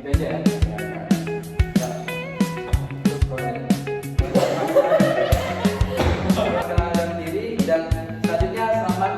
Itu aja ya. Perkenalkan diri dan selanjutnya selamat.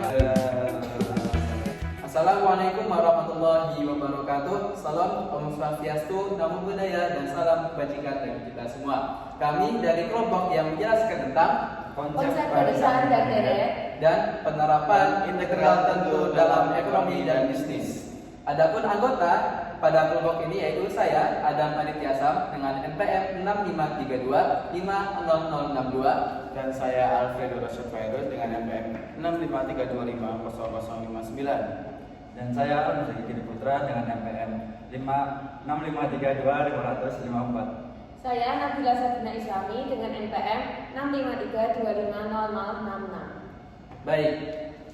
Assalamualaikum warahmatullahi wabarakatuh. Salam Om Swastiastu, Namo Buddhaya, dan salam kebajikan bagi kita semua. Kami dari kelompok yang menjelaskan tentang konsep barisan dan deret dan penerapan integral tentu dalam ekonomi dan bisnis. Adapun anggota pada kelompok ini yaitu saya Adam Aditya Sam dengan NPM 6532 50062 dan saya Alfredo Rosyafirus dengan NPM 653250059 dan saya Al-Muzaki Putra dengan NPM 56532 554. Saya Nabila Sabina Islami dengan NPM 653250066. Baik,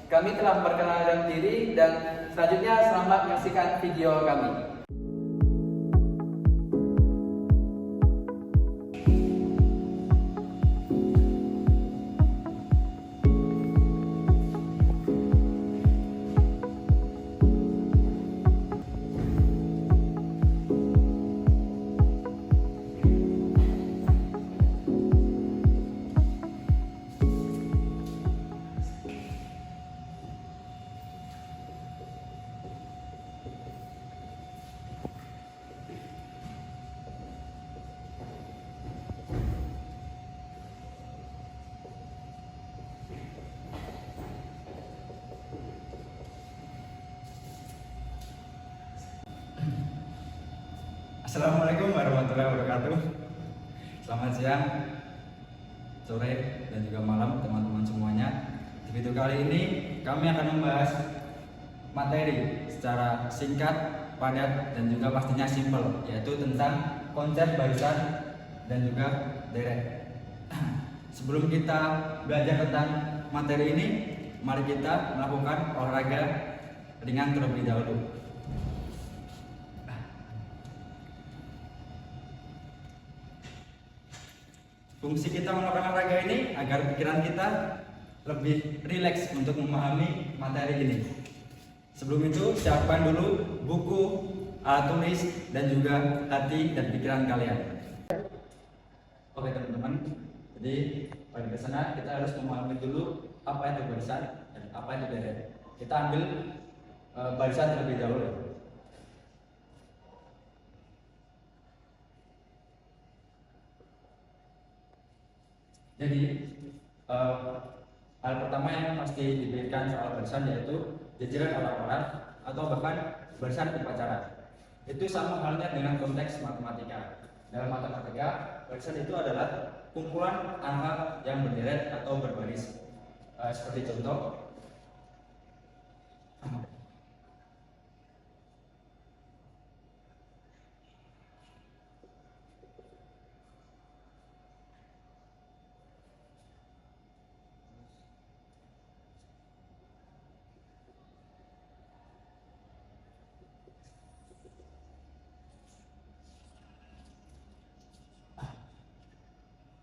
kami telah memperkenalkan diri dan selanjutnya selamat menyaksikan video kami. Assalamualaikum warahmatullahi wabarakatuh. Selamat siang, sore, dan juga malam teman-teman semuanya. Di video kali ini kami akan membahas materi secara singkat, padat, dan juga pastinya simpel, yaitu tentang konsep barisan dan juga deret. Sebelum kita belajar tentang materi ini, mari kita melakukan olahraga ringan terlebih dahulu. Fungsi kita melakukan olahraga ini agar pikiran kita lebih rileks untuk memahami materi ini. Sebelum itu, siapkan dulu buku, alat tulis, dan juga hati dan pikiran kalian. Oke teman-teman, jadi pada kesana kita harus memahami dulu apa itu barisan dan apa itu deret. Kita ambil barisan terlebih dahulu. Jadi hal pertama yang pasti diberikan soal barisan yaitu jajaran orang-orang atau bahkan barisan upacara. Itu sama halnya dengan konteks matematika. Dalam matematika, barisan itu adalah kumpulan angka yang berderet atau berbaris. Seperti contoh,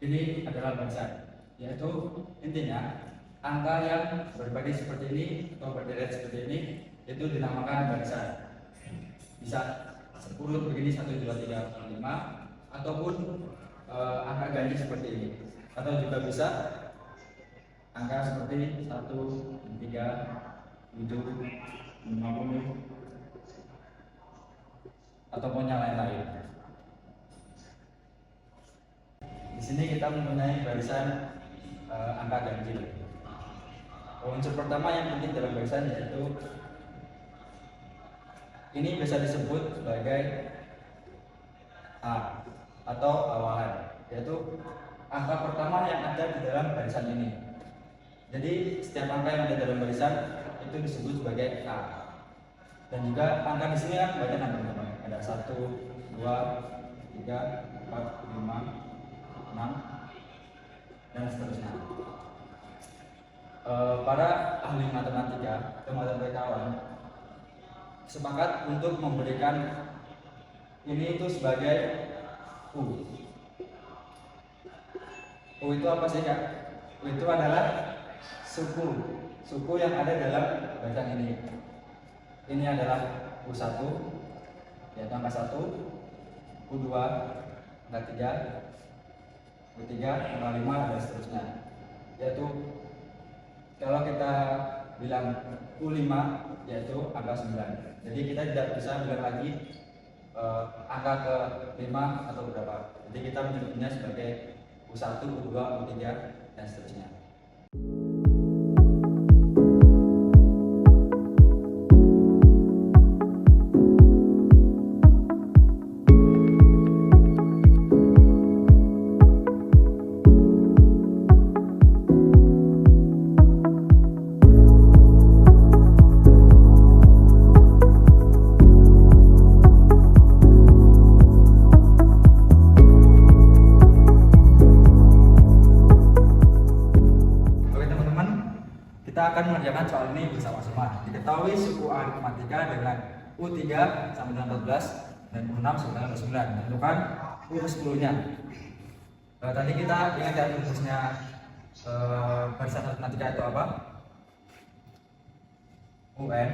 ini adalah barisan, yaitu intinya angka yang berbaris seperti ini atau berderet seperti ini itu dinamakan barisan. Bisa sepuluh begini 1, 2, 3, 4, 5 ataupun angka ganjil seperti ini, atau juga bisa angka seperti 1, 3, 7, 50 ataupun yang lain-lain. Di sini kita mempunyai barisan angka ganjil. Unsur pertama yang penting dalam barisan yaitu ini bisa disebut sebagai A atau awalan, yaitu angka pertama yang ada di dalam barisan ini. Jadi setiap angka yang ada dalam barisan itu disebut sebagai A. Dan juga angka di sini kan banyak teman-teman. Ada 1, 2, 3, 4, 5, 6 dan seterusnya. Para ahli matematika atau matematikawan sepakat untuk memberikan ini itu sebagai U. U itu apa sih Kak? U itu adalah suku yang ada dalam barisan ini. Ini adalah U1, yaitu angka 1. U2, angka 3, U3, angka 5, dan seterusnya. Yaitu kalau kita bilang U5 yaitu angka 9. Jadi kita tidak bisa bilang lagi angka ke 5 atau berapa. Jadi kita menyebutnya sebagai U1, U2, U3, dan seterusnya. Kita akan mengerjakan soal ini bersama-sama. Diketahui suku aritmatika dengan U3 sama dengan 14 dan U6 sama dengan 29. Tentukan U10-nya. Tadi kita ingat ya rumusnya barisan aritmatika itu apa? UN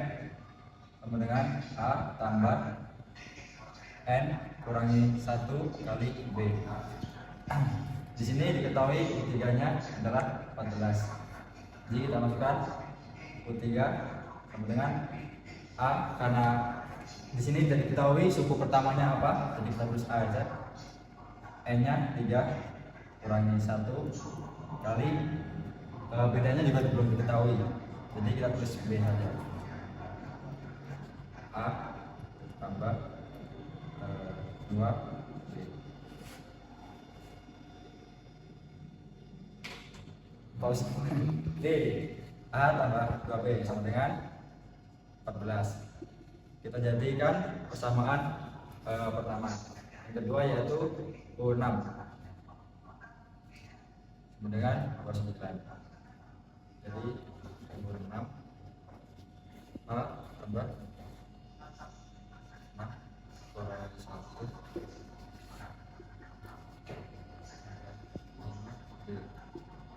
sama dengan A tambah N kurangi 1 kali B. Di sini diketahui U3-nya adalah 14. Jadi kita masukkan U3 sama dengan A, karena di sini tidak diketahui suku pertamanya apa, jadi kita tulis A aja. N-nya 3 kurangi 1 kali bedanya juga belum diketahui, jadi kita tulis B saja. A tambah 2 B. Pause. D. A tambah 2B sama dengan 14. Kita jadikan persamaan pertama. Yang kedua yaitu U6 sama dengan 29. Jadi U6 A tambah 6 kurangi 1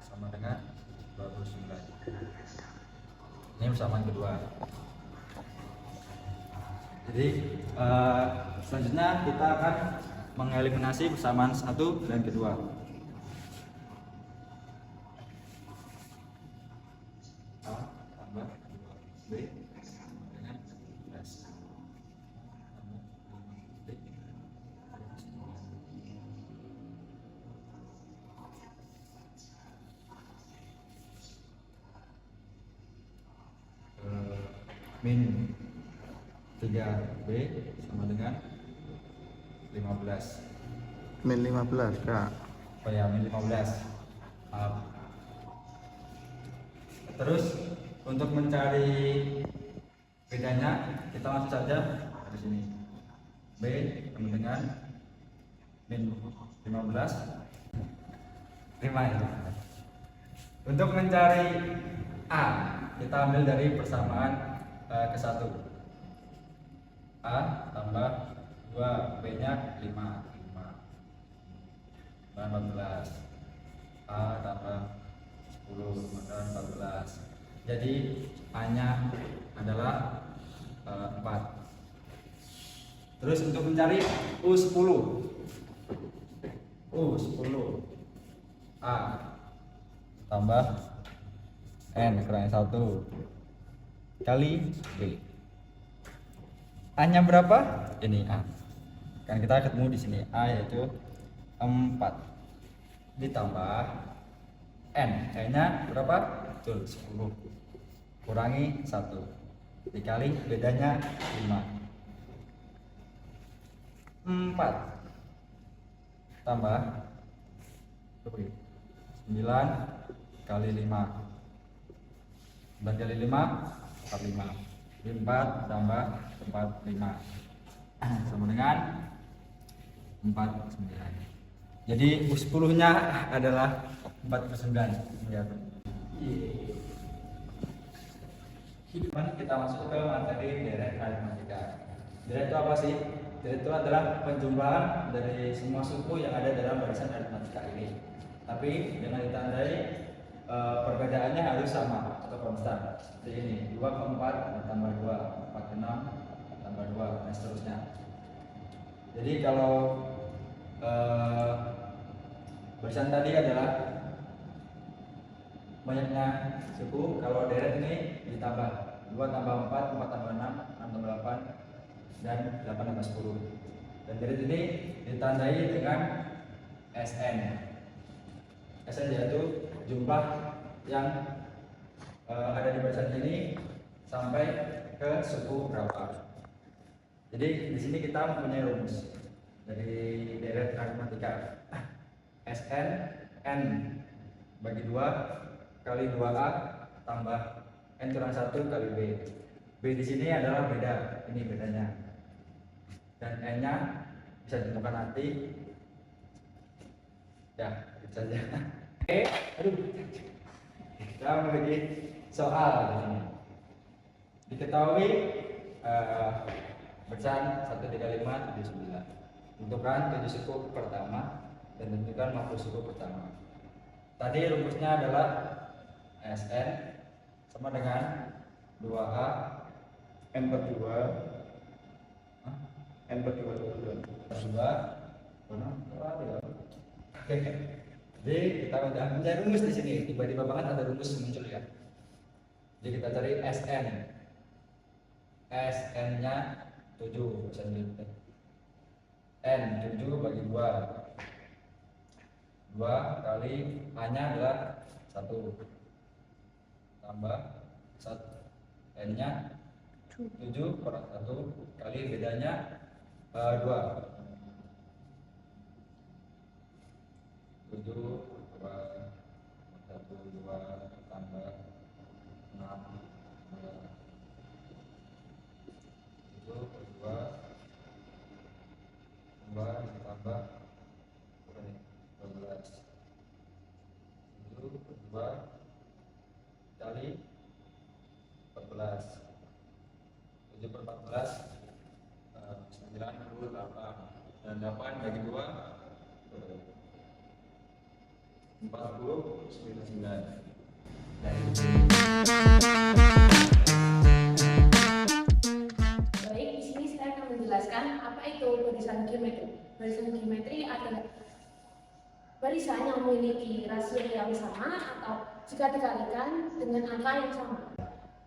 sama dengan 29. Ini persamaan kedua. Jadi selanjutnya kita akan mengeliminasi persamaan satu dan kedua. A tambah 2B sama dengan 11. Min 3B sama dengan 15. Min 15 Kak. Oh ya, min 15. Maaf. Terus untuk mencari bedanya kita langsung saja di sini. B sama dengan min 15 5 ya. Untuk mencari A kita ambil dari persamaan ke 1. A tambah 2 B nya 5 dan 14. A tambah 10 maka 14. Jadi A nya adalah 4. Terus untuk mencari U10 A tambah N kurangi 1 kali B. A nya berapa? Ini A. Kan kita ketemu di sini A yaitu 4 ditambah N. N nya berapa? Betul 10 kurangi 1 dikali bedanya 5. 4 tambah 9 kali 5. 9 kali 5 45. 4 tambah 45 sama dengan 49. Jadi U10 nya adalah 49 ya. Kita masuk ke materi deret aritmatika. Deret itu apa sih? Deret itu adalah penjumlahan dari semua suku yang ada dalam barisan aritmatika ini. Tapi dengan ditandai perbedaannya harus sama atau konstan. Seperti ini, 2 ke 4 tambah 2, 4 ke 6 tambah 2 dan seterusnya. Jadi kalau barisan tadi adalah banyaknya suku, kalau deret ini ditambah 2 tambah 4, 4 tambah 6, 6 tambah 8, dan 8 tambah 10. Dan deret ini ditandai dengan SN. SN yaitu jumlah yang ada di barisan ini sampai ke suku berapa. Jadi di sini kita mempunyai rumus dari deret aritmatika. SN N bagi 2 kali 2A tambah N kurang 1 kali B. B di sini adalah beda, ini bedanya. Dan N-nya bisa ditemukan nanti. Ya, itu saja. Oke, aduh. Kita memiliki soal di sini. Diketahui barisan 1, 3, 5, 7, 9. Tentukan 7 suku pertama dan tentukan 50 suku pertama. Tadi rumusnya adalah SN sama dengan 2A N per 2 N per 2 per 2 Oke. Jadi kita udah mencari rumus di sini. Tiba-tiba banget ada rumus muncul ya. Jadi kita cari SN. SN-nya 7 N 7 bagi 2 kali A-nya adalah 1 tambah 1 N-nya 7 per 1 kali bedanya 2 7 2 1 2 tambah 6 7 per 2 tambah 12 7 per 2 kali 14 7 per 14 98 dan 8 bagi 2 49. Baik, di sini saya akan menjelaskan apa itu barisan geometri. Barisan geometri adalah barisan yang memiliki rasio yang sama atau jika dikalikan dengan angka yang sama.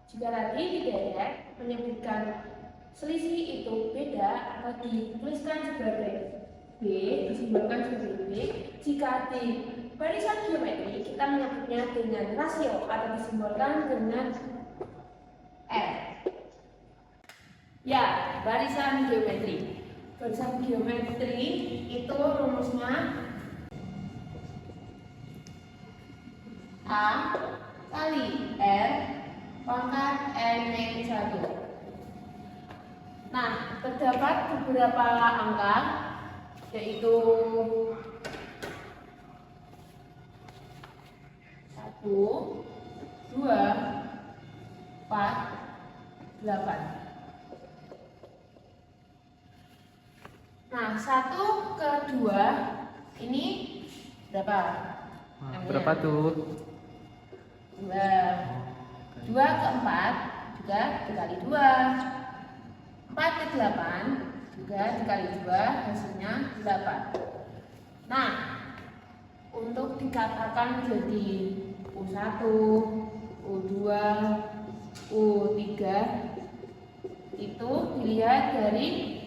Jika tadi di deret menyebutkan selisih itu beda atau dituliskan sebagai B, disimbolkan sebagai B. Jika di barisan geometri kita menyebutnya dengan rasio atau disimbolkan dengan R. Ya, barisan geometri. Barisan geometri itu rumusnya A kali R pangkat N-1. Nah, terdapat beberapa angka yaitu 1, 2, 4, 8. Nah, 1 ke 2 ini berapa? Berapa tuh? 2 ke 4 juga dikali 2. 4 ke 8 juga dikali 2 hasilnya 8. Nah, untuk dikatakan jadi U1, U2, U3 itu dilihat dari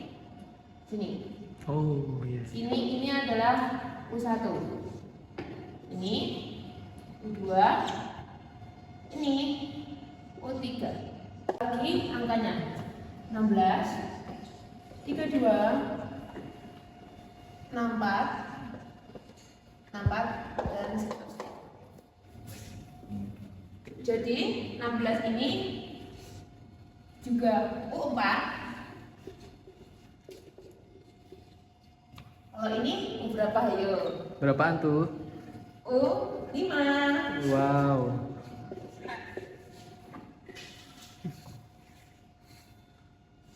sini. Oh iya. Ini adalah U1. Ini U2. Ini U3. Lagi angkanya 16, 32, 64, 64 dan seterusnya. Jadi 16 ini juga U4. Kalau ini U berapa ayo? Berapaan tuh? U5. Wow.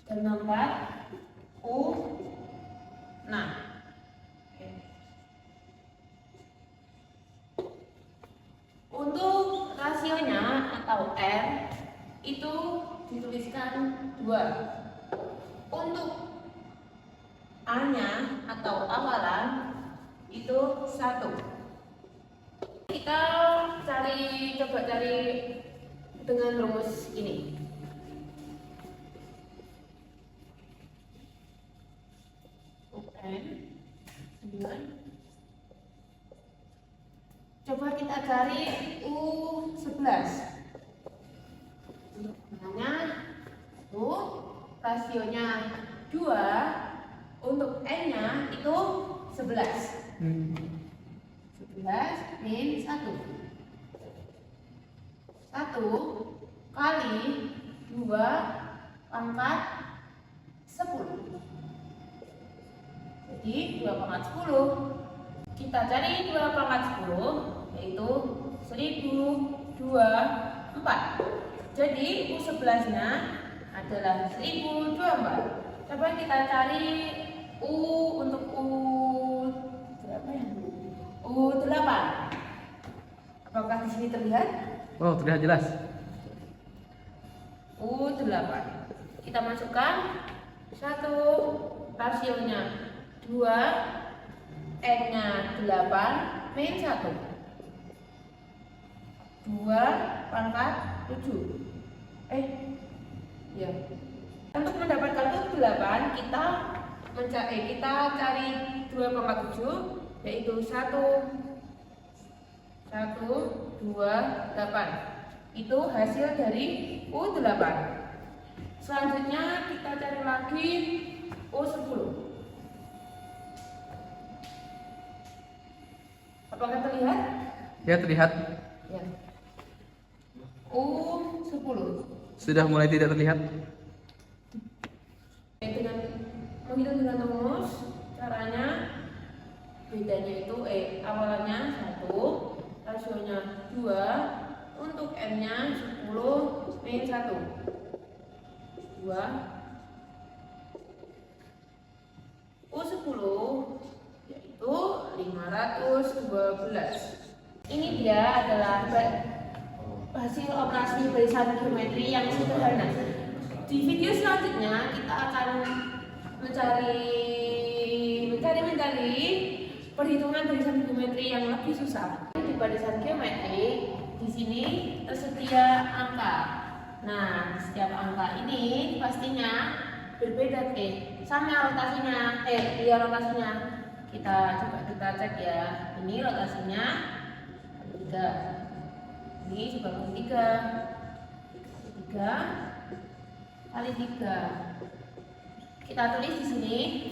Dan 64 U6. Untuk rasionya atau R itu dituliskan 2. Untuk A A-nya atau awalan itu 1. Kita coba cari dengan rumus ini. UN 9. Coba kita cari U11. Namanya U, rasionya 2, untuk N-nya itu 11. 11 min 1. 1 kali 2 pangkat 10. Jadi 2 pangkat 10. Kita cari 2 pangkat 10, yaitu 1024. Jadi U11 nya adalah 1024. Coba kita cari U untuk U berapa ya? U8. Apakah di sini terlihat? Oh, terlihat jelas. U8. Kita masukkan 1, rasionya 2, N-nya 8 min 1. 2 pangkat 7. Ya. Untuk mendapatkan U8 kita cari 2 pangkat 7, yaitu 1, 2, 8. Itu hasil dari U8. Selanjutnya kita cari lagi U10. Apakah terlihat? Ya, terlihat. Ya. U10. Sudah mulai tidak terlihat. Dengan menghitung dengan rumus, caranya bedanya itu awalannya 1, rasionya 2, untuk M-nya 10 min 1. 2. U10 yaitu 512. Ini dia adalah hasil operasi barisan geometri yang sederhana. Di video selanjutnya kita akan mencari perhitungan barisan geometri yang lebih susah. Di barisan geometri di sini tersedia angka. Nah, setiap angka ini pastinya berbeda sama rotasinya. Rotasinya. Kita cek ya. Ini rotasinya 3. Ini sebagai 3 kali 3. Kita tulis di sini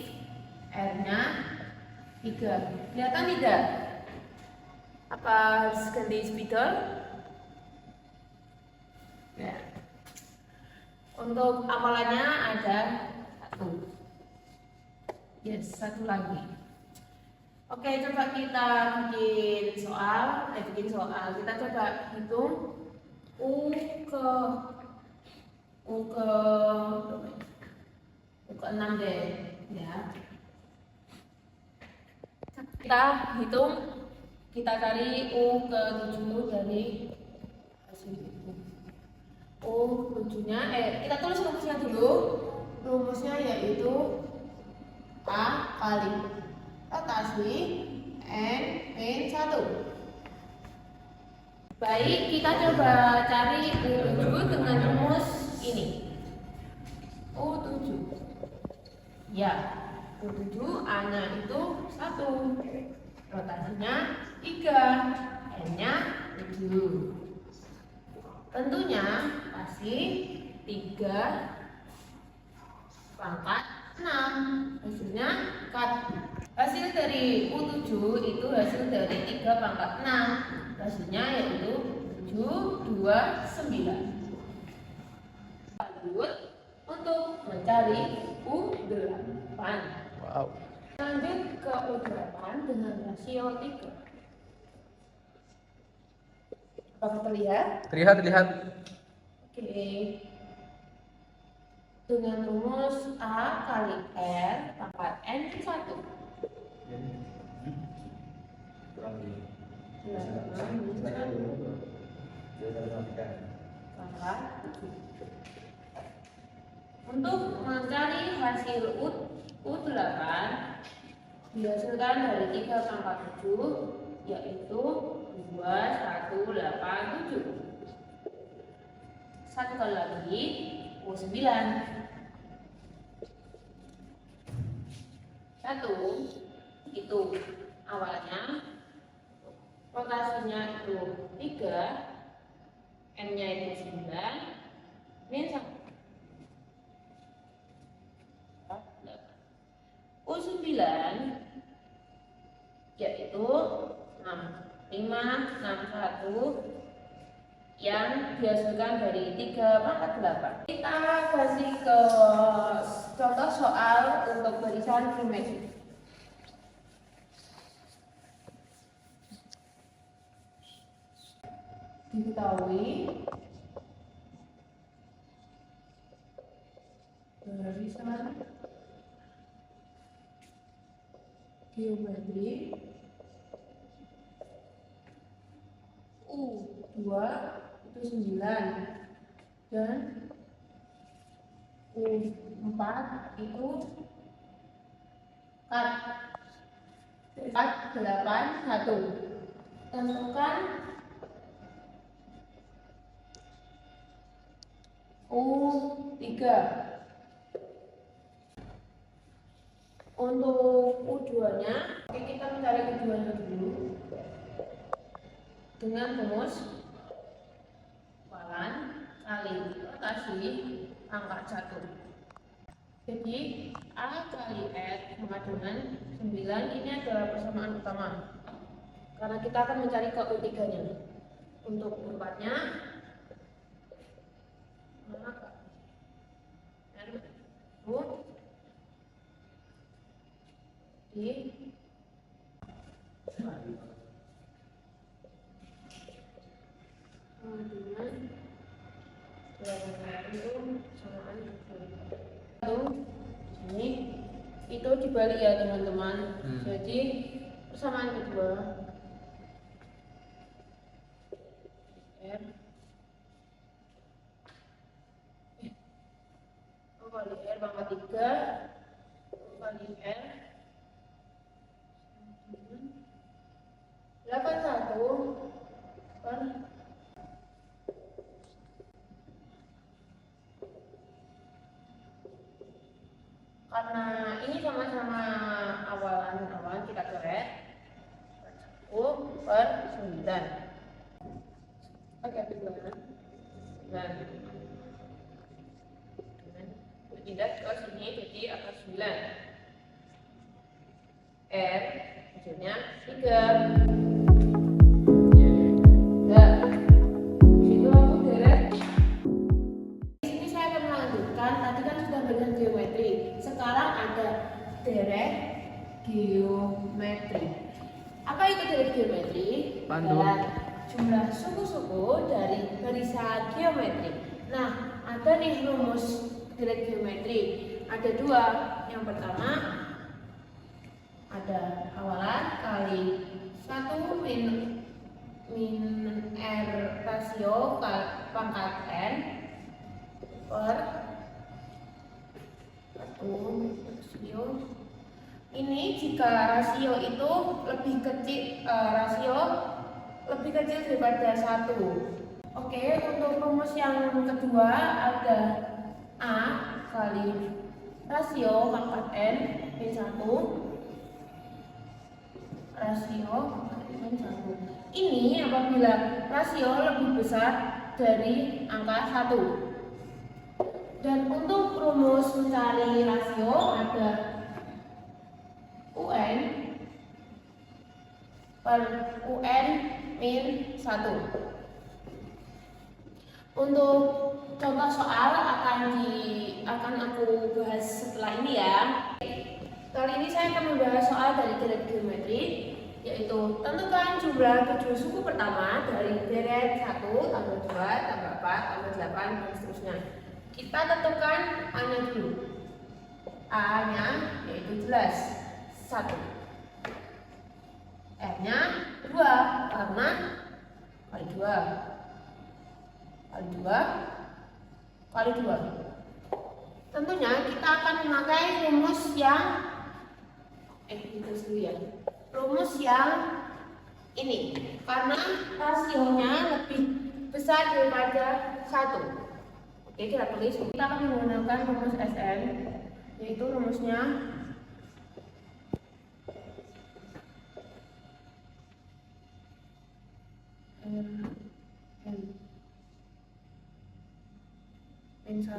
R-nya 3. Kelihatan tidak? Apa harus ganti spidol? Ya. Untuk amalannya ada 1. Yes, 1 lagi. Oke, coba kita bikin soal. Kita coba hitung U ke 6 deh, ya. Kita cari U ke 7 dari hasil itu. U 7-nya, kita tulis rumusnya dulu. Rumusnya yaitu A kali rotasi N min 1. Baik, kita coba cari U7 dengan rumus ini. U7. Ya, U7 A-nya itu 1. Rotasinya 3. N-nya 7. Tentunya pasti 3 pangkat 6. Hasilnya 4. Hasil dari U7 itu hasil dari 3 pangkat 6. Hasilnya yaitu 7, 2, 9. Lanjut untuk mencari U8. Wow. Lanjut ke U8 dengan rasio 3. Apakah terlihat? Terlihat. Oke. Dengan rumus A kali R pangkat N 1. Untuk mencari hasil U8 dihasilkan dari 3 pangkat 7, yaitu 2187. Satu kali lagi, U9. 1 itu awalnya, rotasinya itu 3, N-nya itu 9, min 1. U9 yaitu 6561 yang dihasilkan dari 3 pangkat 8. Kita kasih ke contoh soal untuk barisan geometri. Diketahui barisan geometri U2 itu 9 dan U4 itu 481. Tentukan U3. Untuk U2-nya, oke, kita mencari U2-nya dulu dengan rumus awalan kali rotasi pangkat 1. Jadi A kali R sama dengan 9, ini adalah persamaan utama karena kita akan mencari ke U3-nya. Untuk U4-nya, maka R U di ini itu dibalik ya teman-teman. Jadi persamaan kedua R kali R pangkat 3 kali R 81 per karena ini sama-sama awalan kita coret 1 per 9. Oke, dan tidak ke sini jadi akar 9. R hasilnya 3. Deret geometri. Apa itu deret geometri? Adalah jumlah suku-suku dari barisan geometri. Nah, ada nih rumus deret geometri. Ada 2. Yang pertama ada awalan kali 1 min R rasio pangkat N per 1 rasio. Ini jika rasio itu lebih kecil daripada 1. Oke, untuk rumus yang kedua ada A kali rasio pangkat N min 1 rasio min 1. Ini apabila rasio lebih besar dari angka 1. Dan untuk rumus mencari rasio ada UN per UN min 1. Untuk contoh soal akan aku bahas setelah ini ya. Kali ini saya akan membahas soal dari deret geometri, yaitu tentukan jumlah 7 suku pertama dari deret 1 tambah 2 tambah 4 tambah 8 dan seterusnya. Kita tentukan A-nya dulu. A-nya yaitu jelas 1. R-nya 2 karena kali 2 kali 2 kali 2. Tentunya kita akan memakai rumus yang rumus yang ini karena rasionya lebih besar daripada 1. Oke, kita tulis. Kita akan menggunakan rumus SN, yaitu rumusnya N1.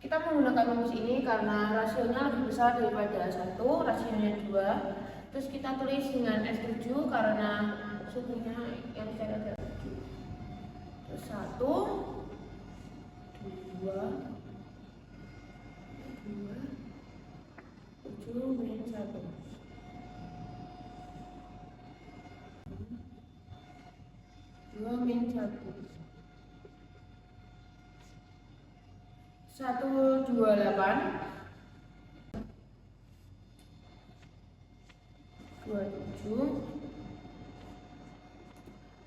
Kita menggunakan rumus ini karena rasionya lebih besar daripada 1, rasionya 2. Terus kita tulis dengan S7 karena sukunya yang saya ada 7. Terus 1, 2, 7 min 1. 2 min 1. 128 27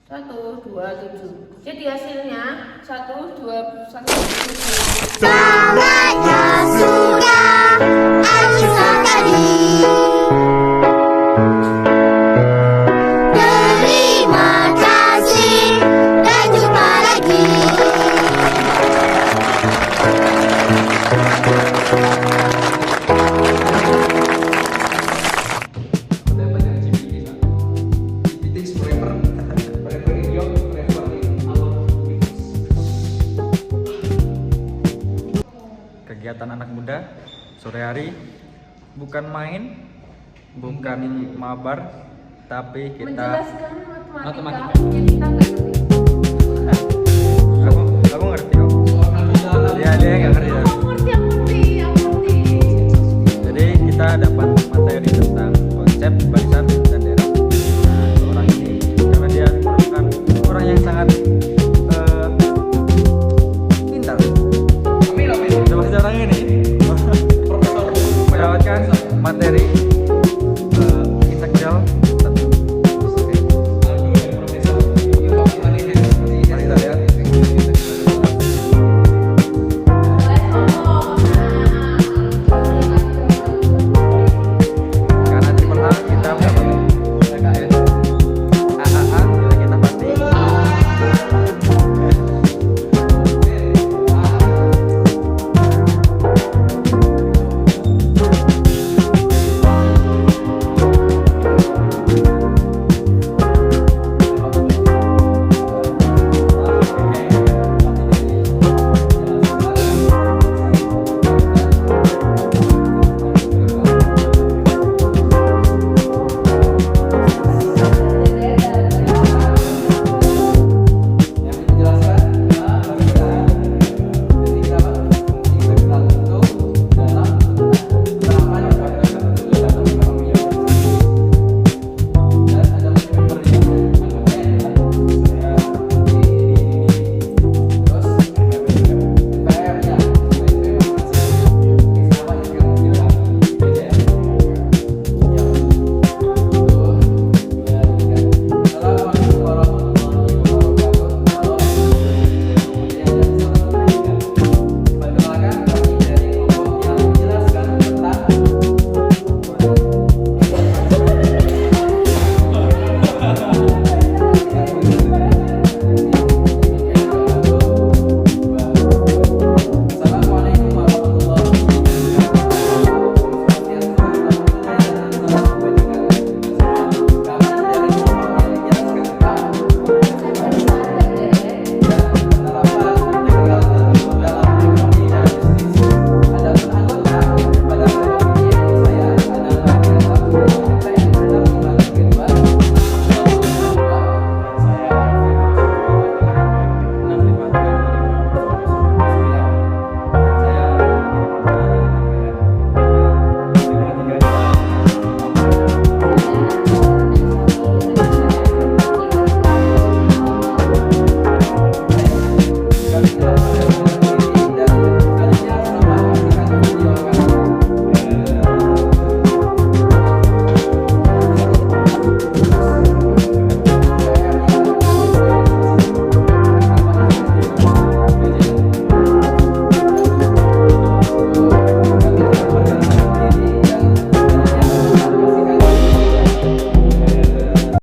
127. Jadi hasilnya 127. Selamanya sudah akhir sekali. Terima kasih dan jumpa lagi. Kegiatan anak muda sore hari bukan main, bukan mabar, tapi kita Menjelaskan Matematika. yang kita nggak ngerti. aku ngerti kok. Dia nggak ngerti. Aku ngerti. Jadi kita dapat materi tentang konsep barisan dan daerah. Nah, seorang ini karena dia merupakan orang yang sangat pintar. Amin. Coba seorang ini Profesor mendapatkan materi